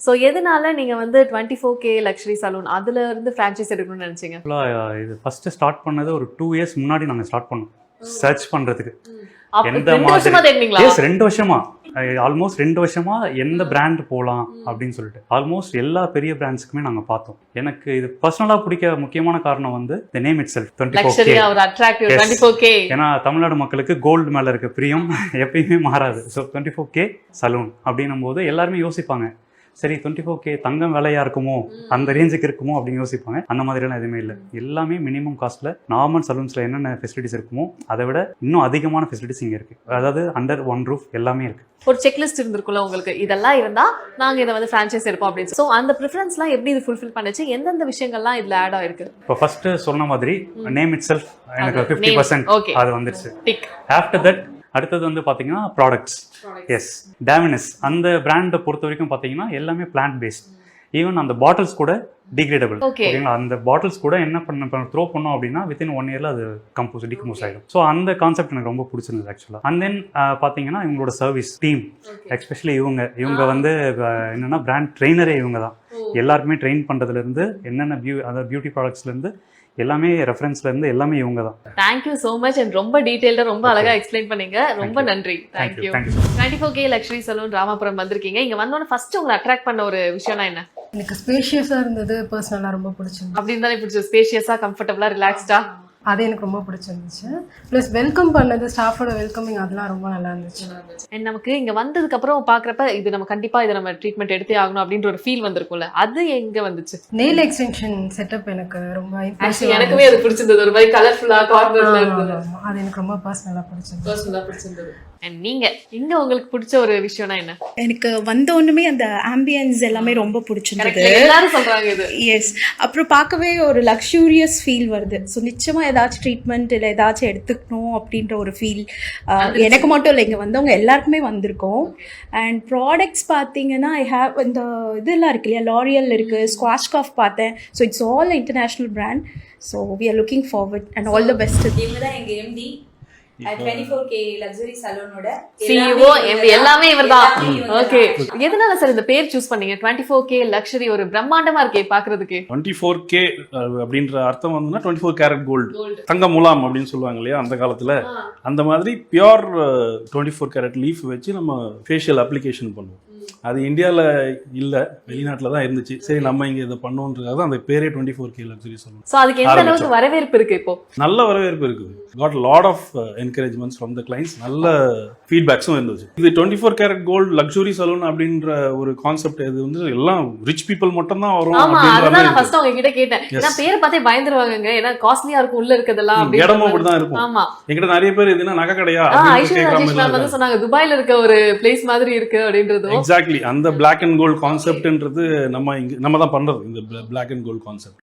So எதனால நீங்க வந்து 24K லக்ஸரி சலூன் அதுல இருந்து ஃப்ரான்ச்சைஸ் எடுக்கணும்னு நினைச்சீங்க? இது ஃபர்ஸ்ட் ஸ்டார்ட் பண்ணது ஒரு 2 இயர்ஸ் முன்னாடி நாங்கள் ஸ்டார்ட் பண்ணோம் சர்ச் பண்றதுக்கு. எந்த 2 வருஷமா தேடுனீங்களா? எஸ் 2 வருஷமா, ஆல்மோஸ்ட் 2 வருஷமா எந்த பிராண்ட் போகலாம் அப்படின்னு சொல்லிட்டு ஆல்மோஸ்ட் எல்லா பெரிய பிராண்ட்ஸுக்குமே நாங்கள் பார்த்தோம். எனக்கு இது பர்சனலாக பிடிக்க முக்கியமான காரணம் வந்து the name it self 24K. ஒரு அட்ராக்டிவ் 24K. ஏன்னா தமிழ்நாடு மக்களுக்கு கோல்டு மேல இருக்க பிரியம் எப்பயுமே மாறாது. ஸோ 24K சலூன் அப்படின்னும் போது எல்லாருமே யோசிப்பாங்க, சரி 24K தங்கம் விலையா இருக்குமோ, அந்த ரேஞ்சுக்கு இருக்குமோ அப்படின்னு யோசிப்பாங்க. அந்த மாதிரிலாம் எதுவுமே இல்லை. எல்லாமே மினிமம் காஸ்ட்ல நார்மல் சலூன்ஸ்ல என்னென்ன ஃபெசிலிட்டிஸ் இருக்குமோ அதை விட இன்னும் அதிகமான ஃபெசிலிட்டிஸ் இங்கே இருக்கு. அதாவது அண்டர் ஒன் ரூஃப் எல்லாமே இருக்கு. ஒரு செக்லிஸ்ட் இருந்திருக்கும்ல உங்களுக்கு, இதெல்லாம் இருந்தா நாங்க இதை வந்து ஃப்ரான்ச்சைஸ் எடுப்போம் அப்படின்னு. ஸோ அந்த ப்ரிஃபரன்ஸ்லாம் எப்படி இது ஃபுல்ஃபில் பண்ணுச்சு? எந்தெந்த விஷயங்கள்லாம் இதுல ஆட் ஆயிருக்கு? இப்போ ஃபர்ஸ்ட் சொன்ன மாதிரி நேம் இட் செல்ஃப் எனக்கு 50% அது வந்துருச்சு. ஆஃப்டர் தட் அடுத்தது வந்து பார்த்தீங்கன்னா ப்ராடக்ட்ஸ். எஸ் டாமினஸ் அந்த பிராண்டை பொறுத்த வரைக்கும் பார்த்தீங்கன்னா எல்லாமே பிளான்ட் பேஸ்ட். ஈவன் அந்த பாட்டில்ஸ் கூட டிகிரேடபிள். ஓகேங்களா? அந்த பாட்டில்ஸ் கூட என்ன பண்ண த்ரோ பண்ணோம் அப்படின்னா வித்தின் 1 இயர்ல அது டிகம்போஸ் ஆகிடும். ஸோ அந்த கான்செப்ட் எனக்கு ரொம்ப பிடிச்சிருந்தது ஆக்சுவலாக. அண்ட் தென் பார்த்தீங்கன்னா இவங்களோட சர்வீஸ் டீம், எஸ்பெஷலி இவங்க வந்து என்னன்னா பிராண்ட் ட்ரெயினரே இவங்க தான். எல்லாருக்குமே ட்ரெயின் பண்ணுறதுலேருந்து என்னென்ன அதாவது பியூட்டி ப்ராடக்ட்ஸ்லேருந்து எல்லாமே ரெஃபரன்ஸ்ல இருந்து எல்லாமே இவங்க தான். Thank you so much. அண்ட் ரொம்ப டீடைல்டா ரொம்ப அழகா எக்ஸ்பிளைன் பண்ணீங்க. ரொம்ப நன்றி. Thank you. 24K luxury salon Ramapuram வந்திருக்கீங்க. இங்க வந்தோன்னு ஃபர்ஸ்ட் உங்களை அட்ராக்ட் பண்ண ஒரு விஷயம்னா என்ன? எனக்கு ஸ்பேஷியஸா இருந்தது, பர்சனலா ரொம்ப பிடிச்சிருந்தது. அப்படின்னு தானே பிடிச்சது? ஸ்பேஷியஸா, கம்ஃபர்டபுளா, ரிலாக்ஸ்டா, அது எனக்கு ரொம்ப பிடிச்சிருந்துச்சு. ப்ளஸ் வெல்கம் பண்ணது, ஸ்டாஃபோட வெல்கமிங் அதெல்லாம் ரொம்ப நல்லா இருந்துச்சு. அண்ட் நமக்கு இங்க வந்ததுக்கு அப்புறம் பாக்குறப்ப இது நம்ம கண்டிப்பா இதை நம்ம ட்ரீட்மெண்ட் எடுத்தே ஆகணும் அப்படின்ற ஒரு ஃபீல் வந்திருக்கும்ல, அது எங்க வந்துச்சு? நெயில் எக்ஸ்டென்ஷன் செட்டப் எனக்கு ரொம்ப ஆக்சுவலி எனக்குமே அது பிடிச்சிருந்தது. ஒரு மாதிரி கலர்ஃபுல்லா கார்னர்ல இருந்தது. அது எனக்கு ரொம்ப பர்சனலா பிடிச்சிருந்தது. அண்ட் நீங்க இங்க உங்களுக்கு பிடிச்ச ஒரு விஷயம்னா என்ன? எனக்கு வந்த ஒண்ணுமே அந்த ஆம்பியன்ஸ் எல்லாமே ரொம்ப பிடிச்சிருந்தது. எல்லாரும் சொல்றாங்க இது. எஸ். அப்புறம் பார்க்கவே ஒரு லக்ஸூரியஸ் ஃபீல் வருது. ஸோ நிச்சயமா ஏதாச்சும் ட்ரீட்மெண்ட் இல்லை ஏதாச்சும் எடுத்துக்கணும் அப்படின்ற ஒரு ஃபீல் எனக்கு மட்டும் இல்லை, இங்கே வந்தவங்க எல்லாருக்குமே வந்திருக்கோம். அண்ட் ப்ராடக்ட்ஸ் பார்த்தீங்கன்னா ஐ ஹேவ் இந்த இதெல்லாம் இருக்கு இல்லையா, லாரியல் இருக்கு, ஸ்குவாஷ் காஃப் பார்த்தேன். So it's all international brand. So we are looking forward and all the best. இவங்க தான் எங்க எம்டி 24K லக்ஸரி சலூனோட CEO MD எல்லாமே இவர்தான். ஓகே, எதனால சார் இந்த பேர் சூஸ் பண்ணீங்க? 24K லக்ஸரி ஒரு பிரம்மாண்டமா இருக்கே பாக்குறதுக்கு. 24K அப்படின்ற அர்த்தம் வந்துன்னா 24 கேரட் கோல்டு, தங்க முலாம் அப்படின்னு சொல்லுவாங்க இல்லையா அந்த காலத்துல. அந்த மாதிரி பியோர் 24 கேரட் லீஃப் வச்சு நம்ம ஃபேஷியல் அப்ளிகேஷன் பண்ணுவோம். அது இந்தியாவில் இல்லை, வெளிநாட்டில் தான் இருந்துச்சு. சரி நம்ம இங்கே இதை பண்ணுவோன்றதுக்காக தான் அந்த பேரே 24K லக்ஸரி சொல்லுவோம். ஸோ அதுக்கு எந்த அளவுக்கு வரவேற்பு இருக்கு? இப்போ நல்ல வரவேற்பு இருக்குது. Got lot of encouragements from the clients. நல்ல ஃபீட்பேக்ஸும் இருந்துச்சு. இது 24 கேரட் கோல்டு லக்ஸுரி சலூன் அப்படின்ற ஒரு கான்செப்ட் இது வந்து எல்லாம் ரிச் பீப்புள் மட்டும் தான் வரும். ஆமா, அதுதான் நான் ஃபர்ஸ்ட் அவங்க கிட்ட கேட்டேன். ஏன்னா பேரை பார்த்தே பயந்துருவாங்க, ஏன்னா காஸ்ட்லியா இருக்கும் உள்ள இருக்கதெல்லாம். அப்படி இடமும் அப்படிதான் இருக்கும். ஆமா, என்கிட்ட நிறைய பேர் எதுனா நகை கடையா வந்து சொன்னாங்க, துபாயில இருக்க ஒரு பிளேஸ் மாதிரி இருக்கு அப்படின்றது. எக்ஸாக்ட்லி அந்த பிளாக் அண்ட் கோல்ட் கான்செப்ட்ன்றது நம்ம தான் பண்றது. இந்த பிளாக் அண்ட் கோல்ட் கான்செப்ட்